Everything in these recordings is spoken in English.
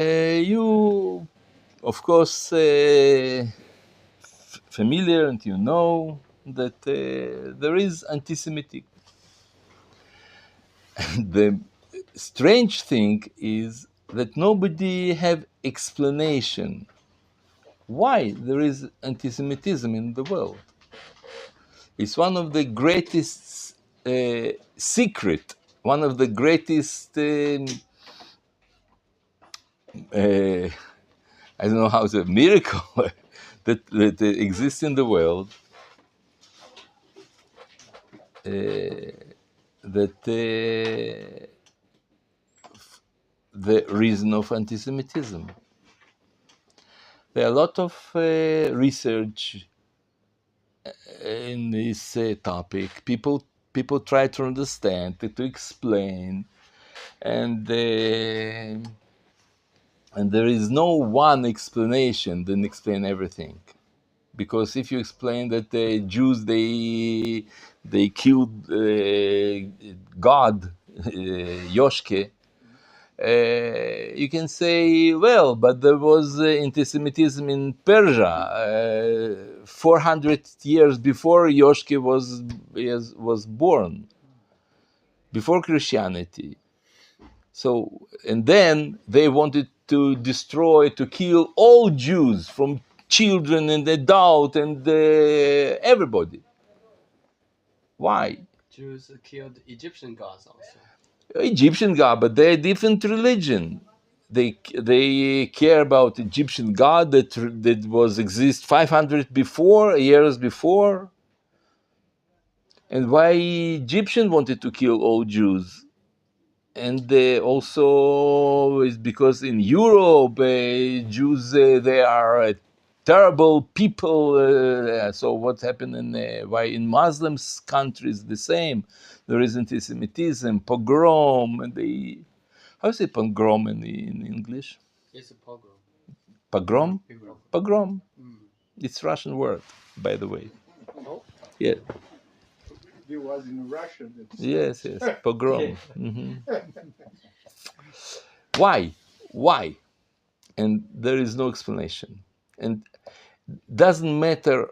You, of course, familiar and you know that there is anti-Semitic. The strange thing is that nobody have explanation why there is anti-Semitism in the world. It's one of the greatest secret, one of the greatest I don't know how to miracle that exists in the world. That the reason of anti-Semitism. There are a lot of research in this topic. People try to understand, to explain, and there is no one explanation that explain everything. Because if you explain that the Jews they killed God, Yoshke, you can say, well, but there was anti-Semitism in Persia 400 years before Yoshke was born, before Christianity. So, and then they wanted to destroy, to kill all Jews, from children and adult and everybody. Why? Jews killed Egyptian gods also. Egyptian God, but they're a different religion. They care about Egyptian God that was exist 500 years before. And why Egyptian wanted to kill all Jews? And also is because in Europe, Jews they are terrible people. So what happened why in Muslims countries the same? There is anti-Semitism, pogrom, and how you say pogrom in English? It's a pogrom. Pogrom? Pogrom. It's Russian word, by the way. Oh. Yeah. It was in Russian. Yes, pogrom. Why? And there is no explanation. And doesn't matter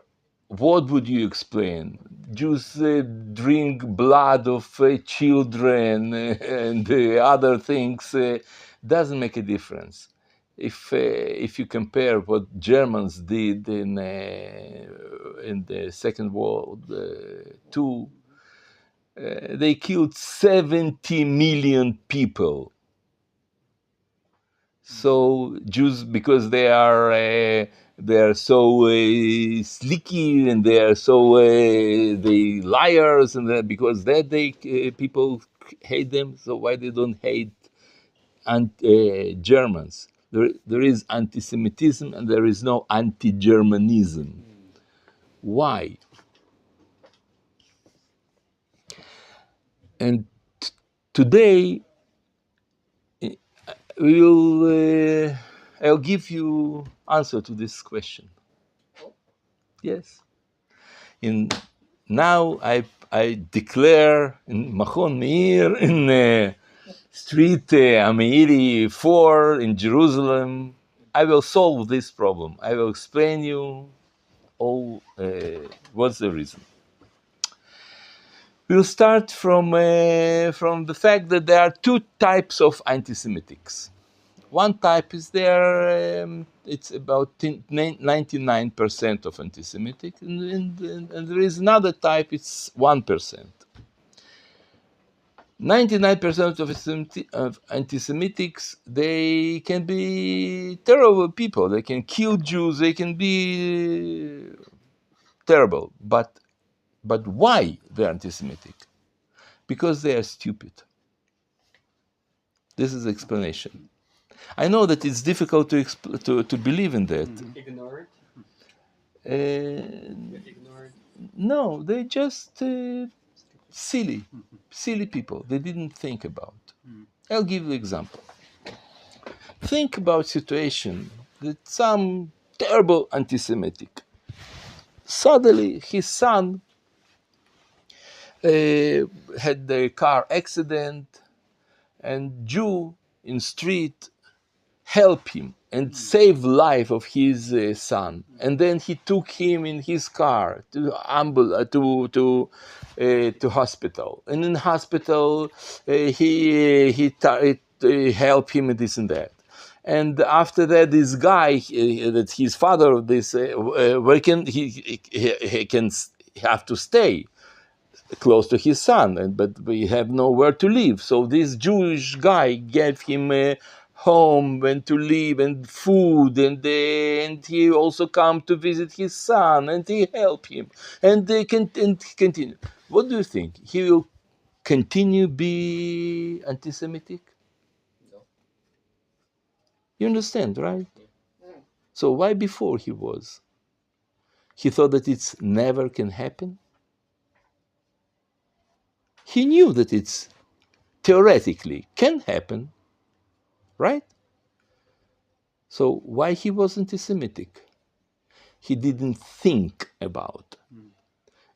what would you explain. Jews drink blood of children and other things. Doesn't make a difference. If you compare what Germans did in the Second World II, they killed 70 million people. So Jews, because they are so slicky and they are so they liars, and because that they people hate them. So why they don't hate Germans? There is anti-Semitism and there is no anti-Germanism. Why? And today we will. I'll give you answer to this question. Yes. Now I declare in Machon Meir in street Ameiri 4 in Jerusalem, I will solve this problem. I will explain you all what's the reason. We'll start from the fact that there are two types of anti-Semitics. One type is there, it's about 99% of anti-Semitic, and there is another type, it's 1%. 99% of anti-Semitics, they can be terrible people. They can kill Jews, they can be terrible. But why they're anti-Semitic? Because they are stupid. This is the explanation. I know that it's difficult to believe in that. Ignored? Ignored? No, they're just silly people. They didn't think about. I'll give you an example. Think about situation that some terrible anti-Semitic, suddenly his son had a car accident, and Jew in street help him and save life of his son. And then he took him in his car to hospital. And in hospital, he helped him and this and that. And after that, this guy, that his father, this where can he can have to stay close to his son, but we have nowhere to live. So this Jewish guy gave him a home and to live and food, and he also come to visit his son, and he help him, and they can continue. What do you think? He will continue be anti-Semitic? No. You understand, right? So why before he was? He thought that it's never can happen. He knew that it's theoretically can happen, right? So why he was anti-Semitic? He didn't think about.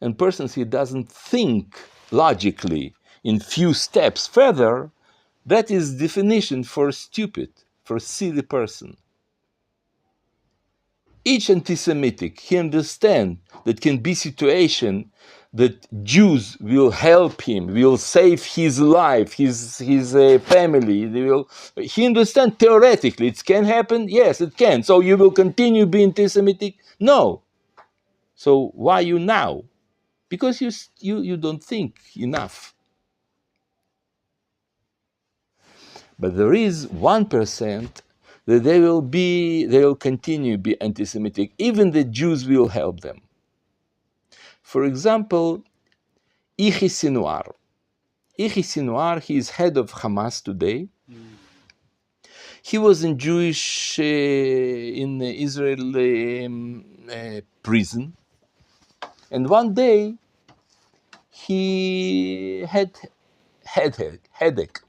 And persons he doesn't think logically in few steps further, that is definition for stupid, for silly person. Each anti-Semitic, he understand that can be situation that Jews will help him, will save his life, his family. He understand theoretically it can happen. Yes, it can. So you will continue being anti-Semitic? No. So why you now? Because you don't think enough. But there is 1% that they will continue be anti-Semitic. Even the Jews will help them. For example, Ichi Sinwar. Ichi Sinwar, he is head of Hamas today. He was in Israel prison. And one day, he had headache.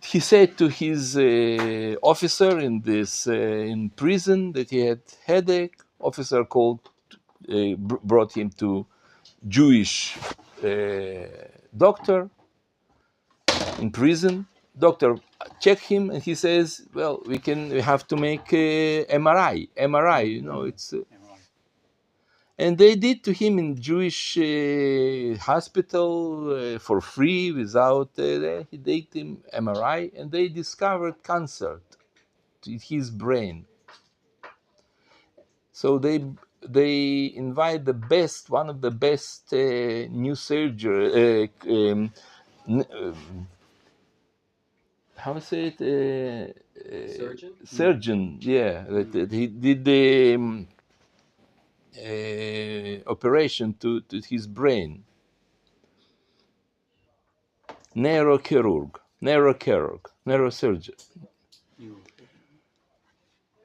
He said to his officer in prison that he had headache. Officer brought him to Jewish doctor in prison. Doctor checked him and he says, "Well, we have to make MRI. MRI, it's." And they did to him in Jewish hospital for free, without. He did him MRI, and they discovered cancer in his brain. So they invite one of the best new surgery. How to say it? Surgeon? Surgeon, yeah. That he did the operation to his brain. Neurosurgeon.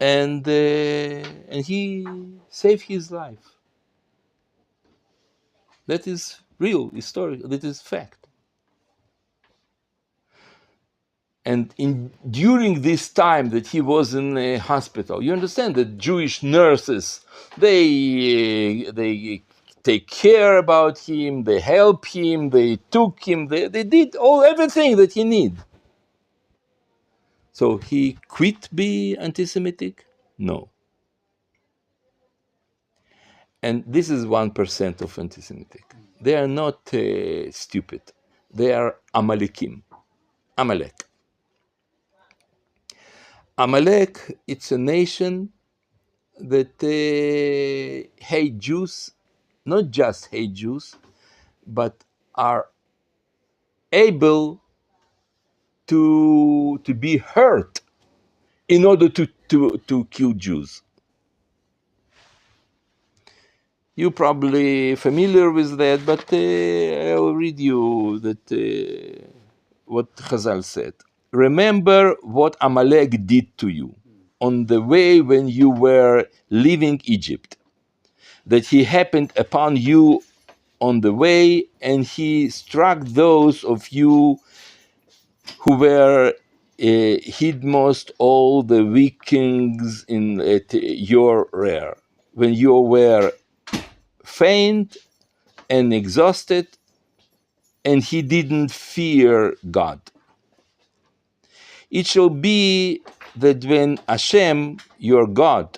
And he saved his life. That is real, historical, that is fact. And during this time that he was in a hospital, you understand that Jewish nurses, they take care about him, they help him, they took him, they did everything that he need. So he quit be anti-Semitic? No. And this is 1% of anti-Semitic. They are not stupid. They are Amalekim. Amalek. Amalek, it's a nation that hate Jews, not just hate Jews, but are able to be hurt in order to kill Jews. You're probably familiar with that, but I'll read you what Chazal said. Remember what Amalek did to you on the way when you were leaving Egypt, that he happened upon you on the way, and he struck those of you who were hidmost all the Vikings at your rear, when you were faint and exhausted, and he didn't fear God. It shall be that when Hashem, your God,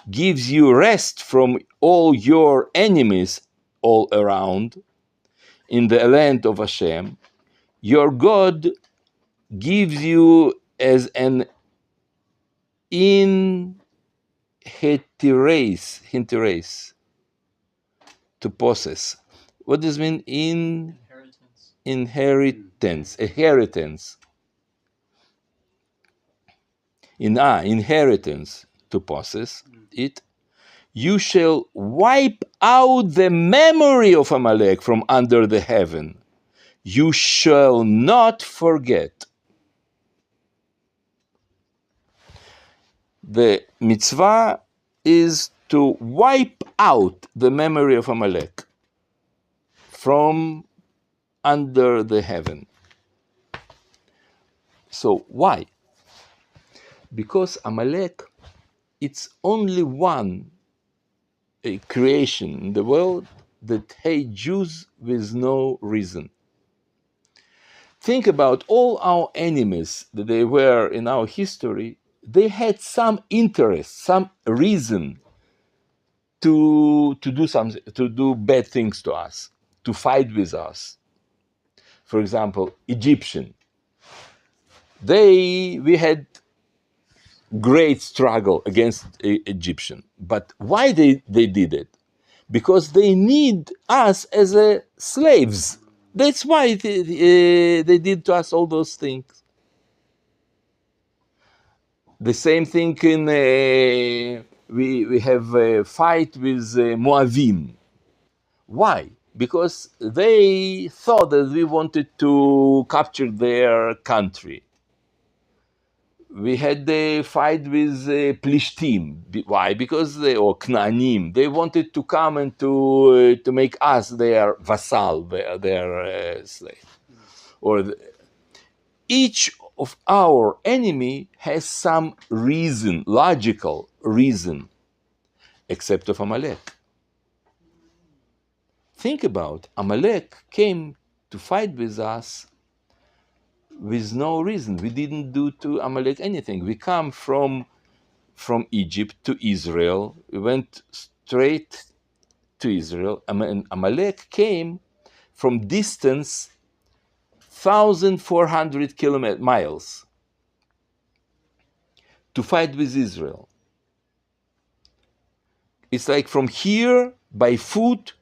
gives you rest from all your enemies all around in the land of Hashem, your God gives you as an inheritance to possess. What does it mean? Inheritance. Inheritance to possess it. You shall wipe out the memory of Amalek from under the heaven. You shall not forget. The mitzvah is to wipe out the memory of Amalek from under the heaven. So why? Because Amalek, it's only one creation in the world that hate Jews with no reason. Think about all our enemies that they were in our history. They had some interest, some reason to do something, to do bad things to us, to fight with us. For example, Egyptian. We had great struggle against Egyptian. But why they did it? Because they need us as slaves. That's why they did to us all those things. The same thing in we have a fight with Moavim. Why? Because they thought that we wanted to capture their country. We had the fight with Plishtim. Why? Because or Knaanim. They wanted to come and to make us their vassal, their slave. Each of our enemy has some reason, logical reason, except of Amalek. Think about Amalek came to fight with us with no reason. We didn't do to Amalek anything. We come from Egypt to Israel. We went straight to Israel. And Amalek came from distance 1,400 miles to fight with Israel. It's like from here by foot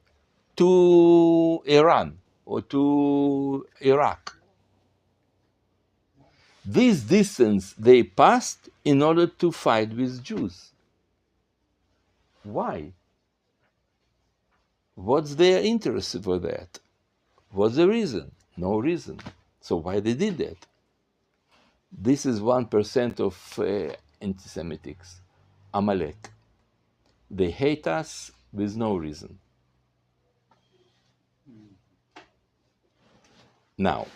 to Iran or to Iraq. This distance they passed in order to fight with Jews. Why? What's their interest for that? What's the reason? No reason. So why they did that? This is 1% of anti-Semitics. Amalek. They hate us with no reason. Now,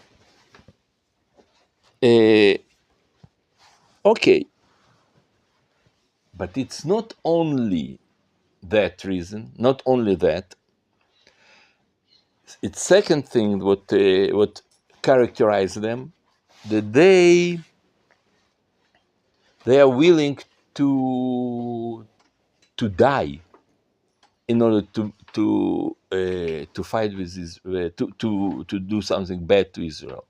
okay, but it's not only that reason, not only that. It's second thing what characterizes them, that they are willing to die in order to fight with Israel, to do something bad to Israel.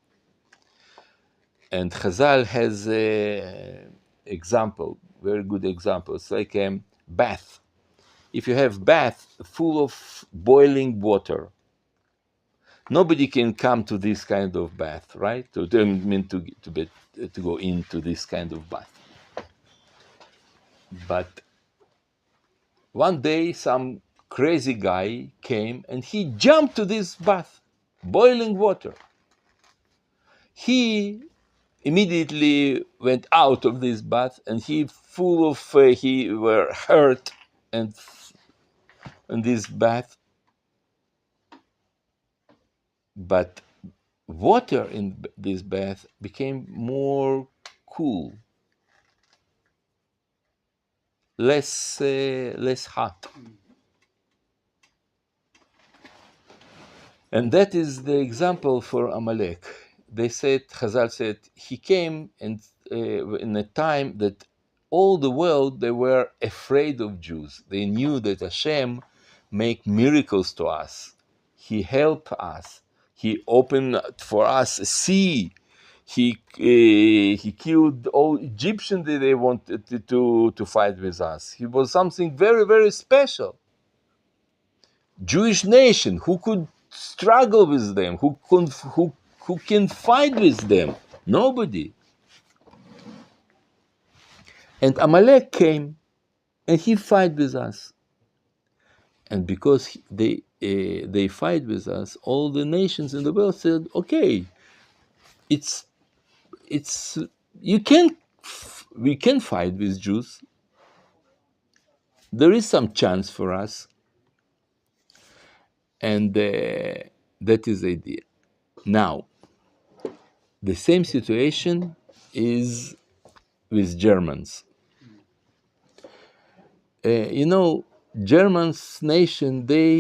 And Chazal has an example, very good example. It's like a bath. If you have bath full of boiling water, nobody can come to this kind of bath, right? So they mean to go into this kind of bath. But one day, some crazy guy came and he jumped to this bath, boiling water. He immediately went out of this bath, and he were hurt and in this bath. But water in this bath became more cool, less hot. And that is the example for Amalek. They said, Chazal said, he came and in a time that all the world, they were afraid of Jews. They knew that Hashem make miracles to us. He helped us. He opened for us a sea. He killed all Egyptians that they wanted to fight with us. He was something very, very special. Jewish nation who could struggle with them, who can fight with them. Nobody. And Amalek came and he fight with us. And because they fight with us, all the nations in the world said, okay, it's you can we can fight with Jews. There is some chance for us, and that is the idea. Now, the same situation is with Germans. Germans nation, they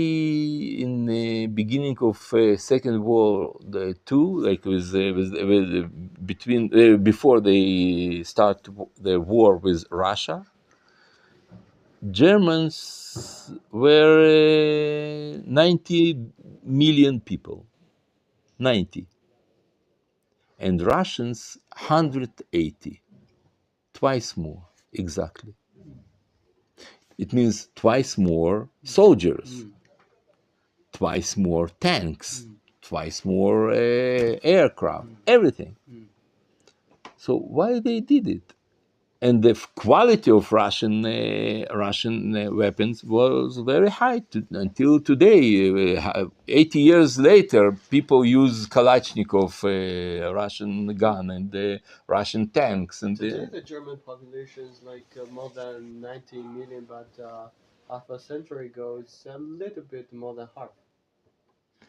in the beginning of Second World Two, like with between before they start the war with Russia, Germans were 90 million people, 90, and Russians 180, twice more exactly. It means twice more soldiers, twice more tanks, twice more aircraft, everything. So why they did it? And the quality of Russian weapons was very high until today. 80 years later, people use Kalashnikov Russian gun and Russian tanks. And Today, the German population is like more than 19 million, but half a century ago, it's a little bit more than half.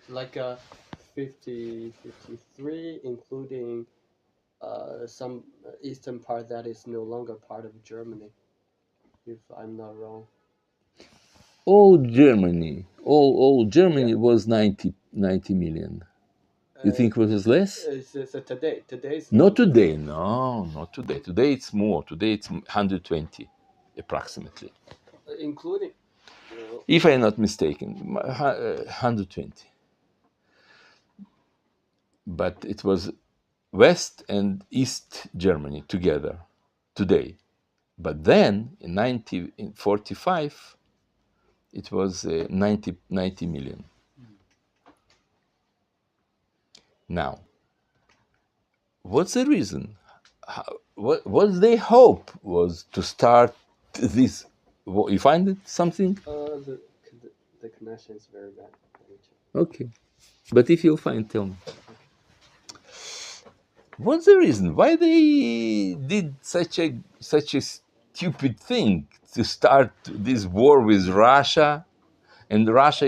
Like 50, 53, including some eastern part that is no longer part of Germany, if I'm not wrong. all Germany was 90 million. You think it was less? It's today. Today's Not today, no, not today. Today it's more. Today it's 120, approximately. including. If I'm not mistaken, 120. But it was West and East Germany together today. But then in 1945, it was 90 million. Now, what's the reason? What they hope was to start this. You find it something? The connection is very bad. Okay, but if you find, tell me. What's the reason? Why they did such a stupid thing to start this war with Russia? And Russia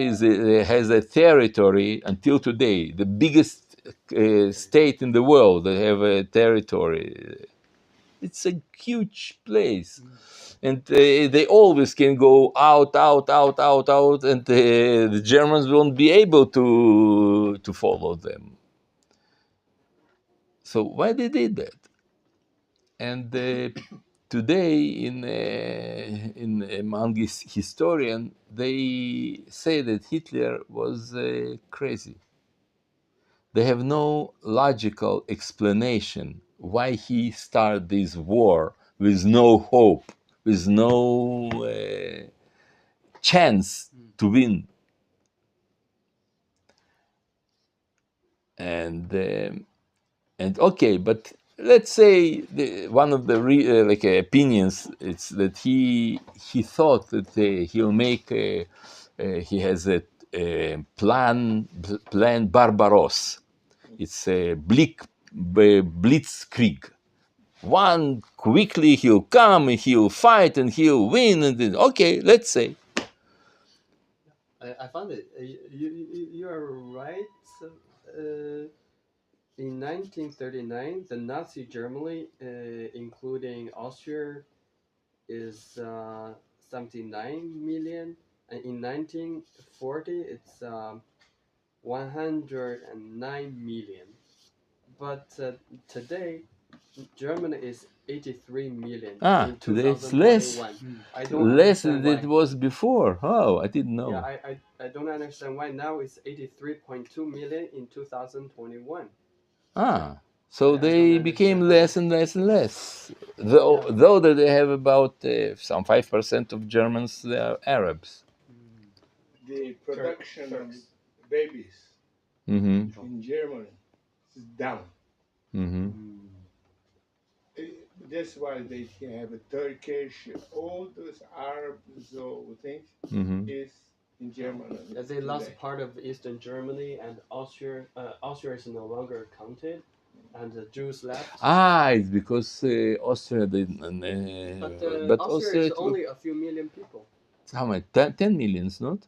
has a territory until today, the biggest state in the world that have a territory. It's a huge place, and they always can go out, and the Germans won't be able to follow them. So why they did that? And today, in among historians, they say that Hitler was crazy. They have no logical explanation why he started this war with no hope, with no chance to win. And okay, but let's say one of the opinions is that he thought that he'll make he has a plan Barbaros. It's a blitzkrieg. One quickly he'll come and he'll fight and he'll win and then, okay, let's say. I found it. You are right. In 1939, the Nazi Germany, including Austria, is 79 million, and in 1940, it's 109 million. But today, Germany is 83 million in Today it's less. 2021. I don't Less understand than why. it was before. Oh, I didn't know. Yeah, I don't understand why now it's 83.2 million in 2021. So I they don't became understand less why. and less and less. Though that they have about some 5% of Germans, they are Arabs. The production of Turks. babies Mm-hmm. in Germany is down. Mm-hmm. That's why they have a Turkish, all those Arab things Mm-hmm. is in Germany. As they lost today. part of Eastern Germany and Austria, Austria is no longer counted, and the Jews left. It's because Austria didn't. But Austria Austria, is only a few million people. how much? 10 millions, not?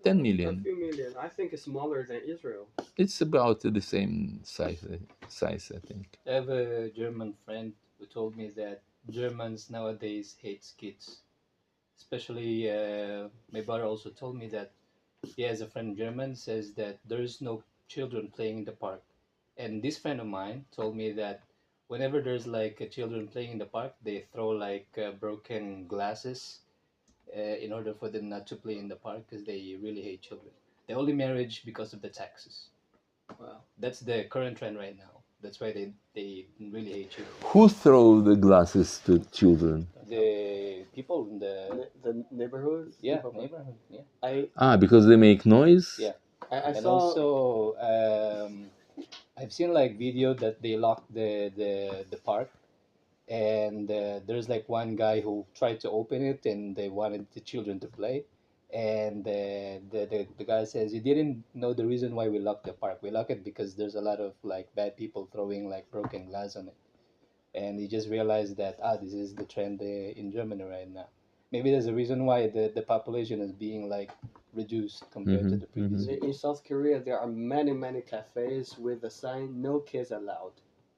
10 A million. few million. I think it's smaller than Israel. It's about the same size, I think. I have a German friend who told me that Germans nowadays hates kids. Especially, my brother also told me that he has a friend German says that there's no children playing in the park. And this friend of mine told me that whenever there's like children playing in the park, they throw like broken glasses in order for them not to play in the park because they really hate children. They only marriage because of the taxes. Wow. That's the current trend right now. That's why they really hate children. Who throw the glasses to children? The people in The neighborhood. neighborhood. Yeah. Because they make noise? Yeah. I And saw. also, I've seen like video that they locked the park, and there's like one guy who tried to open it, and they wanted the children to play, and the guy says he didn't know the reason why we locked the park. We lock it because there's a lot of like bad people throwing like broken glass on it, and he just realized that this is the trend in Germany right now. Maybe there's a reason why the population is being like reduced compared to the previous year. In South Korea, there are many cafes with the sign "No kids allowed,"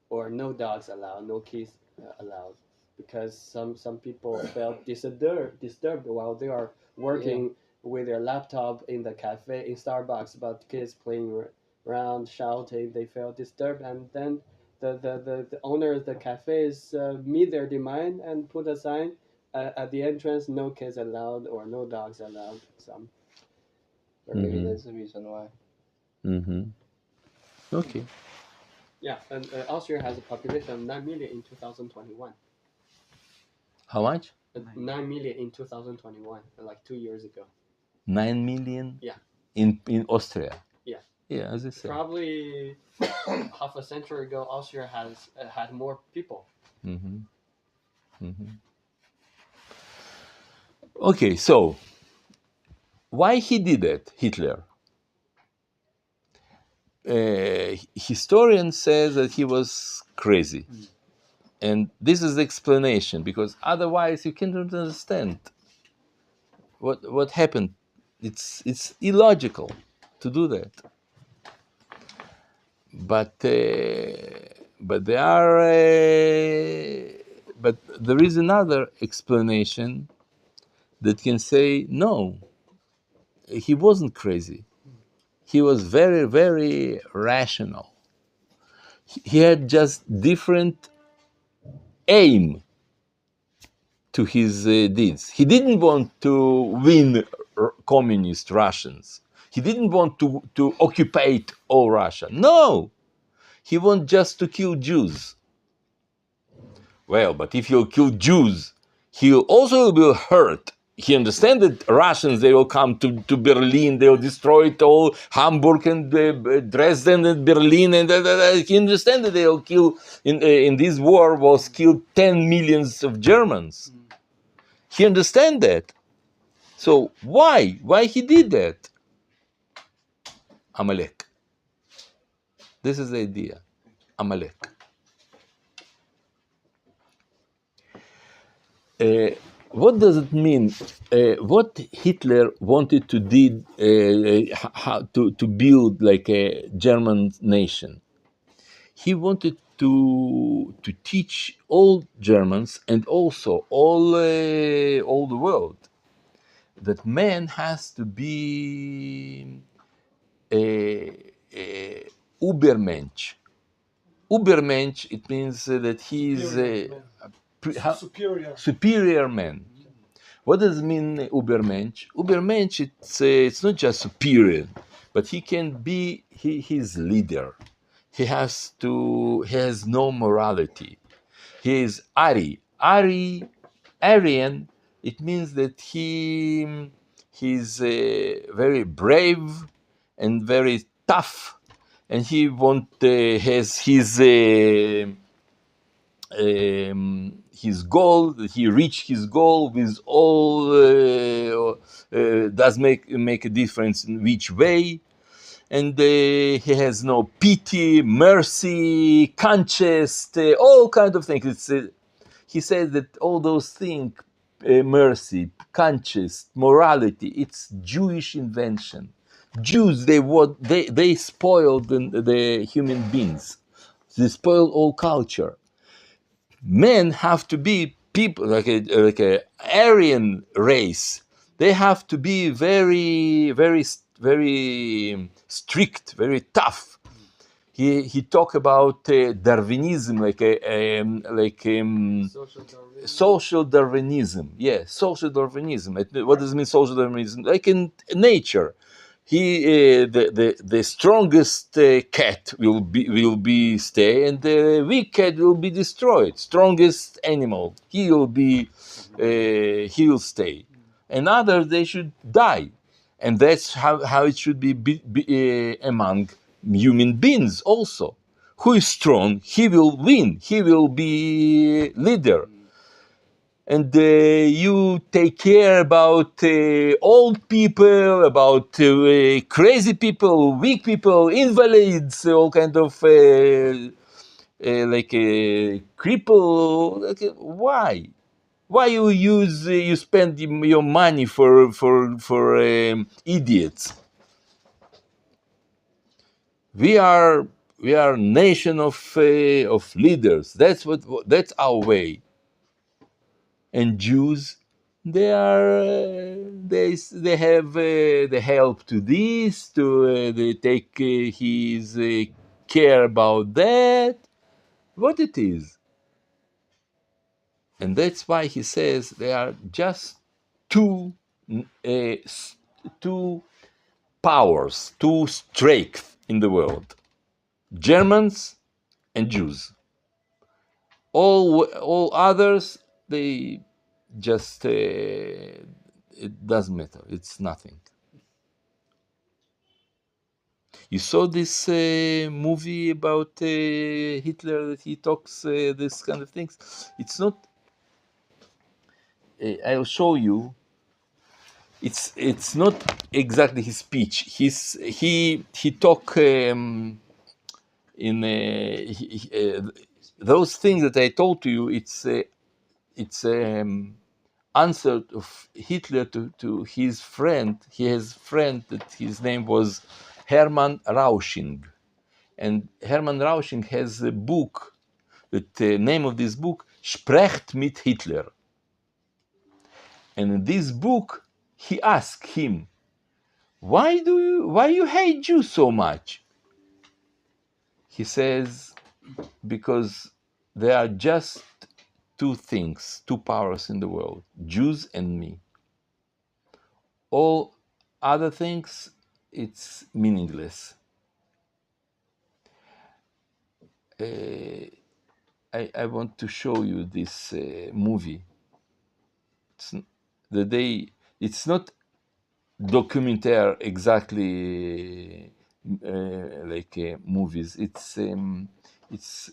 or "No dogs allowed," "No kids allowed," because some people felt disturbed while they are working with their laptop in the cafe in Starbucks, but kids playing around, shouting, they felt disturbed, and then the owner of the cafes meet their demand and put a sign at the entrance: "No kids allowed" or "No dogs allowed." But maybe that's the reason why. Okay. Yeah, and Austria has a population of 9 million in 2021. How much? 9 million in 2021, like 2 years ago. 9 million? Yeah. In Austria? Yeah. Yeah, as I said. Probably half a century ago, Austria has had more people. Okay, so why he did that, Hitler? Historian says that he was crazy. And this is the explanation, because otherwise you cannot understand what happened. It's illogical to do that. But there is another explanation that can say no, he wasn't crazy. He was very, very rational. He had just different aim to his deeds. He didn't want to win communist Russians. He didn't want to occupy all Russia. No, he wanted just to kill Jews. Well, but if you kill Jews, he also will hurt. He understands that Russians, they will come to Berlin, they will destroy it all, Hamburg and Dresden and Berlin, and he understands that they will kill, in this war was killed 10 millions of Germans. He understands that. So why he did that? Amalek. This is the idea. Amalek. What does it mean? What Hitler wanted to did how to build like a German nation? He wanted to teach all Germans and also all the world that man has to be Ubermensch. Ubermensch, it means that he is superior man. What does it mean, Ubermensch? Ubermensch, it's not just superior, but he can be he's leader. He has no morality. He is Aryan. It means that he's very brave and very tough, and he has his goal. He reached his goal with all does make a difference in which way, and he has no pity, mercy, conscience, all kind of things. He said that all those things, mercy, conscience, morality, it's Jewish invention. Jews, they spoiled the human beings. They spoiled all culture. Men have to be people like a Aryan race. They have to be very, very, very strict, very tough. He talked about Darwinism, social Darwinism. Yeah, social Darwinism. What does it mean, social Darwinism? Like in nature, the strongest cat will be stay, and the weak cat will be destroyed. Strongest animal, he will stay, and others they should die, and that's how it should be among human beings also. Who is strong, he will win. He will be leader. And you take care about old people, about crazy people, weak people, invalids, all kind of like a cripple. Like, why? Why you spend your money for idiots? We are nation of leaders. That's our way. And Jews, they have the help to this, to they take his care about that, what it is. And that's why he says there are just two powers, two strengths in the world: Germans and Jews. All others, they just it doesn't matter. It's nothing. You saw this movie about Hitler that he talks this kind of things. It's not. I'll show you. It's not exactly his speech. He talk in those things that I told to you. It's answer of Hitler to his friend. He has a friend that his name was Hermann Rausching, and Hermann Rausching has a book. The name of this book, Sprecht mit Hitler. And in this book, he asked him, why you hate Jews so much? He says, because there are just two things, two powers in the world, Jews and me. All other things, it's meaningless. I want to show you this movie. It's not documentaire exactly like movies. It's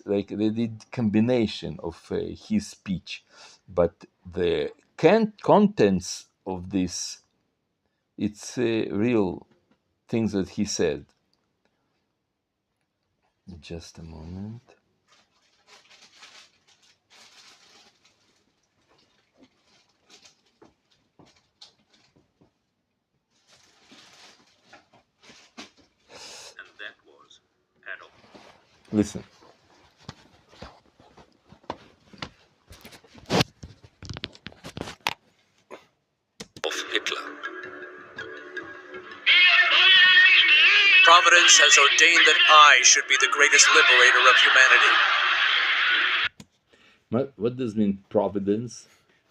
like they did combination of his speech, but the contents of this, it's real things that he said. Just a moment. Listen. Hitler. Providence has ordained that I should be the greatest liberator of humanity. What does mean providence?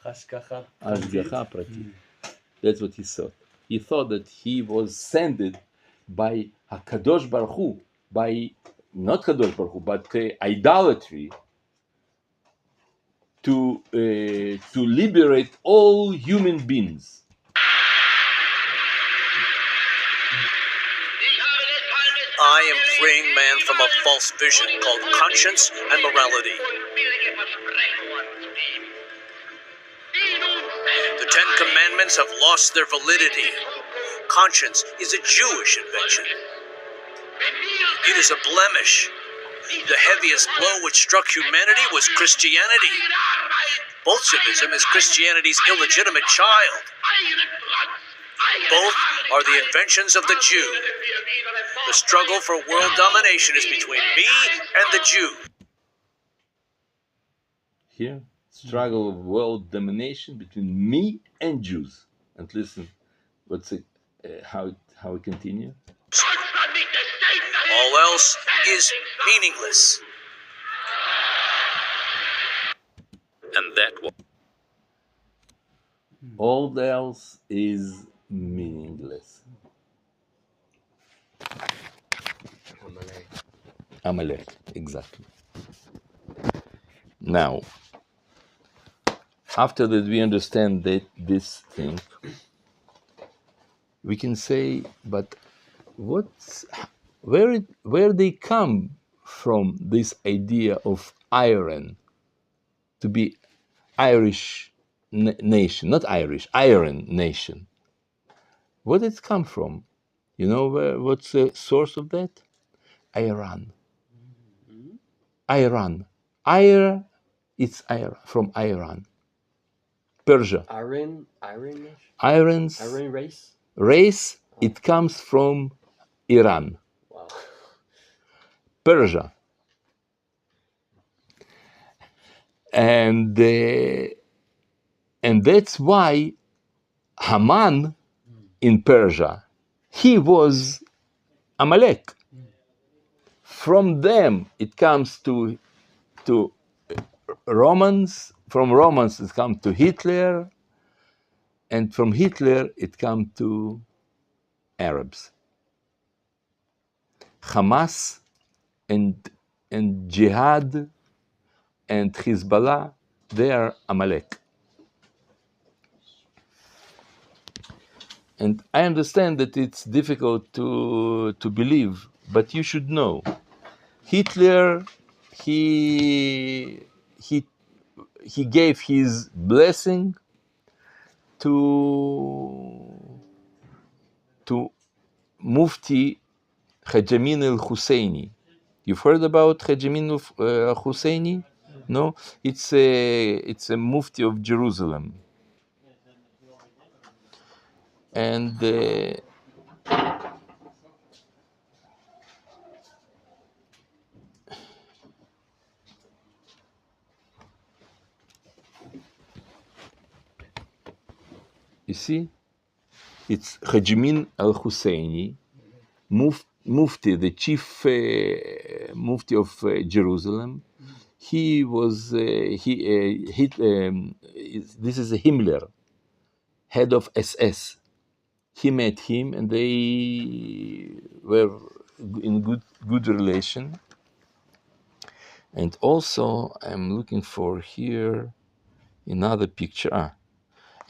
Hashgacha Ashgacha pratit. That's what he thought. He thought that he was sent by HaKadosh Baruch Hu, by not Kadosh Baruch Hu, but idolatry, to liberate all human beings. I am freeing man from a false vision called conscience and morality. The Ten Commandments have lost their validity. Conscience is a Jewish invention. It is a blemish. The heaviest blow which struck humanity was Christianity. Bolshevism is Christianity's illegitimate child. Both are the inventions of the Jew. The struggle for world domination is between me and the Jew. Here, struggle of world domination between me and Jews. And listen, what's it, how we continue? All else is meaningless. And that was All else is meaningless. Amalek, exactly. Now, after that we understand that this thing, we can say, but where they come from, this idea of iron, to be Irish nation, not Irish, iron nation. Where did it come from? You know what's the source of that? Iran. Iran. It's Iran, from Iran. Persia. Iron Iron's race. race, it comes from Iran. Wow. Persia. And that's why Haman in Persia, he was Amalek. From them it comes to Romans. From Romans it comes to Hitler, and from Hitler it comes to Arabs. Hamas and Jihad and Hezbollah, they are Amalek. And I understand that it's difficult to believe, but you should know. Hitler, he gave his blessing to Mufti Hajamin al-Husseini. You've heard about Hajamin al-Husseini? No? It's a Mufti of Jerusalem. And you see, it's Hajamin al-Husseini, Mufti, the chief Mufti of Jerusalem. He was this is a Himmler, head of SS. He met him, and they were in good relation. And also, I'm looking for here another picture.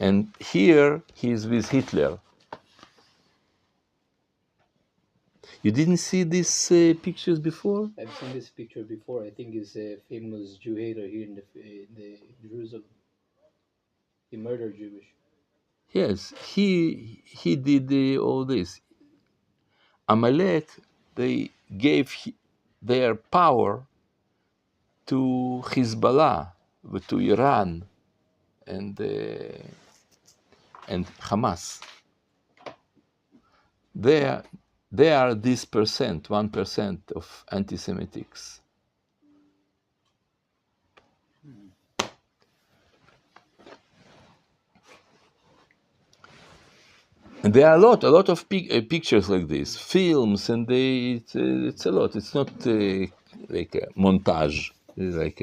And here he is with Hitler. You didn't see these pictures before? I've seen this picture before. I think he's a famous Jew hater here in the Jerusalem. He murdered Jewish. Yes, he did all this. Amalek, they gave their power to Hezbollah, to Iran, and Hamas. They are this 1% of anti-Semitics. And there are a lot of pictures like this, films, and it's a lot. It's not like a montage. It's like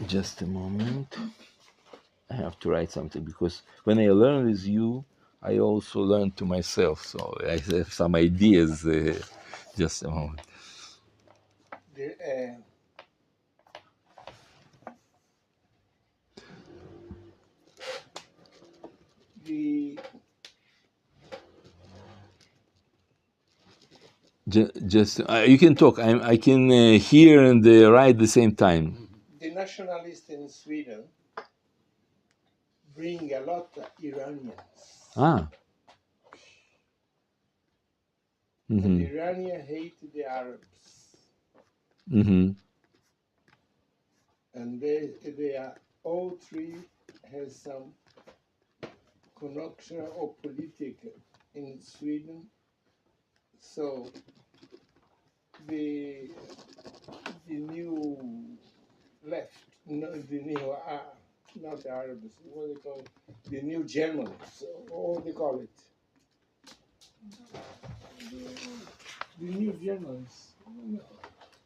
just a moment. I have to write something because when I learn with you, I also learn to myself. So I have some ideas. Just a moment. Just you can talk. I can hear and write at the same time. The nationalists in Sweden bring a lot of Iranians. Ah. And Mm-hmm. the Iranians hate the Arabs. Mm-hmm. And they are all three has some connection or politics in Sweden. So the new left, no, the new not the Arabs, what they call it, the new Germans, or what they call it, the new Germans,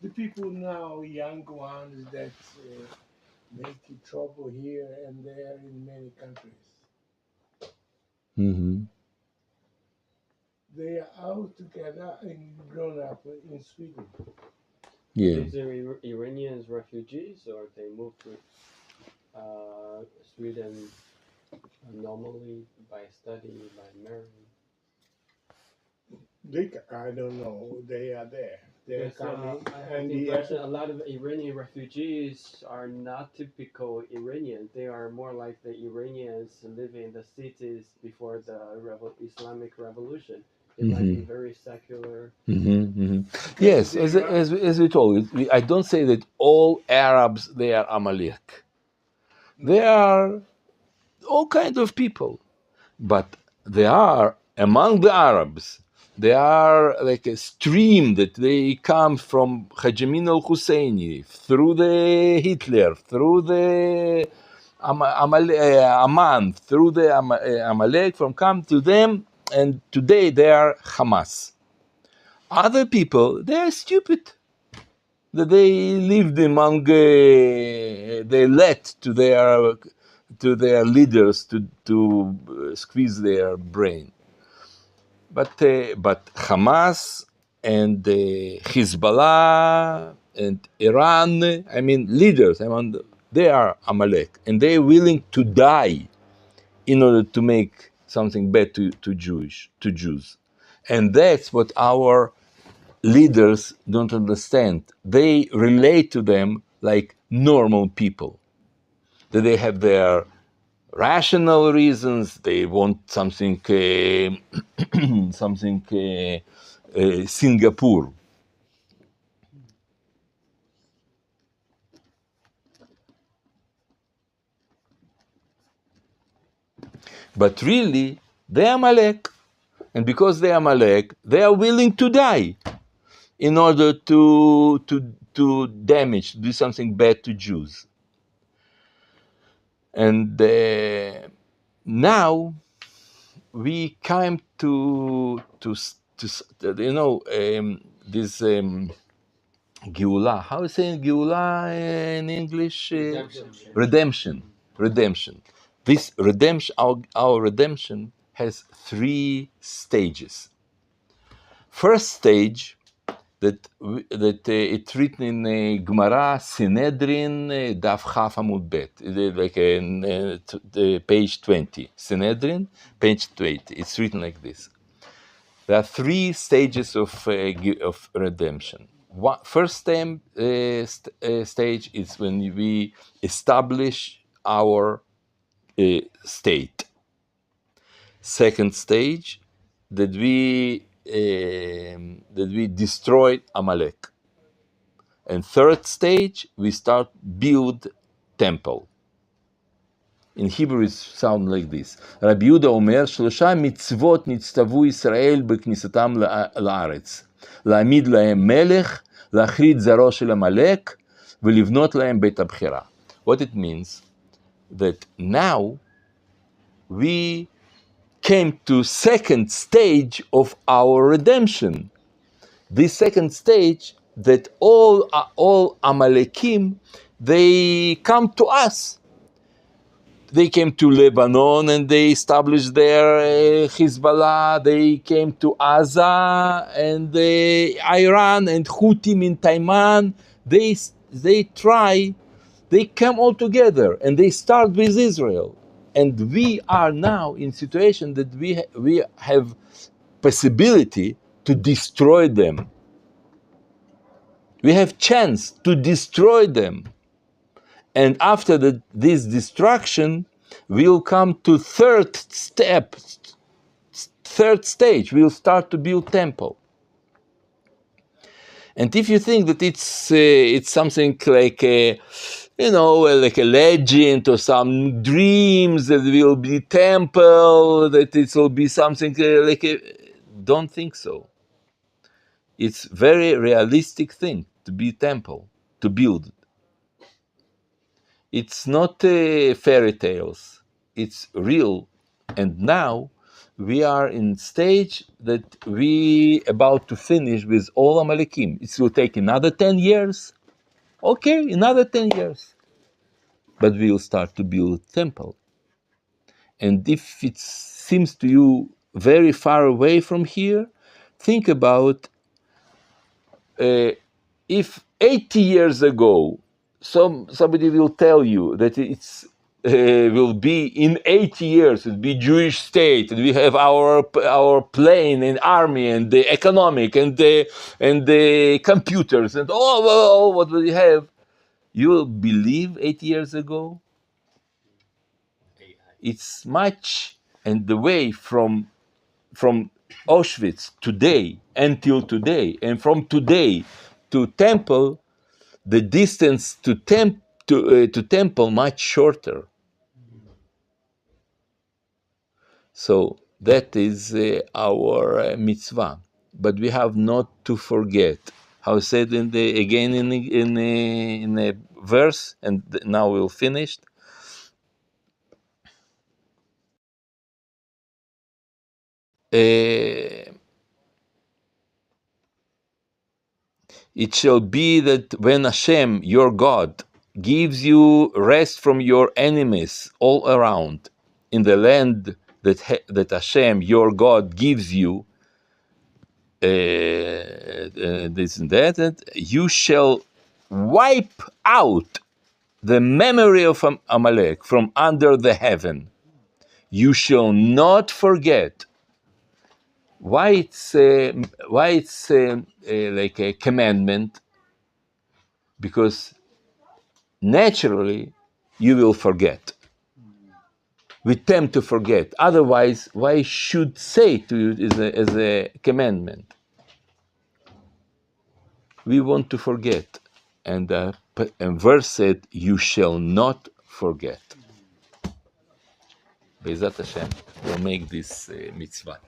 the people now, young ones that make trouble here and there in many countries. Mm-hmm. They are all together and grown up in Sweden. Yeah. These are Iranians refugees, or they moved to Sweden normally by study, by marrying? I don't know. They are there. They're Yes, coming. I have And the impression a lot of Iranian refugees are not typical Iranians. They are more like the Iranians living in the cities before the Islamic Revolution. They might be very secular. Mm-hmm. Mm-hmm. Yes, as we told, I don't say that all Arabs they are Amalek. They are all kind of people, but they are among the Arabs. They are like a stream that they come from Hajamin al-Husseini, through the Hitler, through the Amman, through the Amalek, from come to them, and today they are Hamas. Other people, they are stupid. That they lived among, they let to their leaders to squeeze their brain. But Hamas and Hezbollah and Iran, I mean leaders, they are Amalek, and they're willing to die in order to make something bad to Jews, and that's what our leaders don't understand. They relate to them like normal people. That they have their rational reasons. They want something, Singapore. But really, they are Amalek, and because they are Amalek, they are willing to die in order to damage, to do something bad to Jews. And now we came to this Geula. How is saying Geula in English? Redemption. This redemption, our redemption, has 3 stages. First stage, that it's written in Gemara, Sanhedrin, Daf Chaf Amud Bet, like page 20. Sanhedrin, page 20. It's written like this. There are 3 stages of redemption. First stage is when we establish our state. Second stage, that we destroy Amalek. And third stage, we start build temple. In Hebrew it sounds like this. Rabbi Yehuda אומר, 3 מצוות נצטוו ישראל בכניסתם לארץ. להעמיד להם מלך, להכרית זרעו של עמלק, ולבנות להם בית הבחירה. What it means, that now we came to second stage of our redemption. This second stage, that all Amalekim, they come to us. They came to Lebanon and they established their Hezbollah. They came to Gaza and Iran and Houthim in Taiwan. They come all together and they start with Israel. And we are now in situation that we have possibility to destroy them. We have chance to destroy them. And after this destruction, we'll come to third stage. We'll start to build temple. And if you think that it's something like like a legend or some dreams that will be temple, that it will be something don't think so. It's very realistic thing to be temple, to build. It's not fairy tales. It's real. And now we are in stage that we about to finish with all Amalekim. It will take another 10 years. Okay, another 10 years. But we will start to build temple. And if it seems to you very far away from here, think about if 80 years ago somebody will tell you that it's will be in 80 years it'll be Jewish state and we have our plane and army and the economic and the computers and all what we have, you will believe 80 years ago? It's much. And the way from Auschwitz today until today, and from today to temple, the distance to temple much shorter. So that is our mitzvah. But we have not to forget. How said in a verse, and now we'll finish. It shall be that when Hashem, your God, gives you rest from your enemies all around in the land that Hashem, your God, gives you, this and that, and you shall wipe out the memory of Amalek from under the heaven. You shall not forget. Why it's like a commandment? Because naturally you will forget. We tend to forget. Otherwise, why should say to you as a commandment? We want to forget. And verse said, you shall not forget. Be'ezat Hashem, we'll make this mitzvah.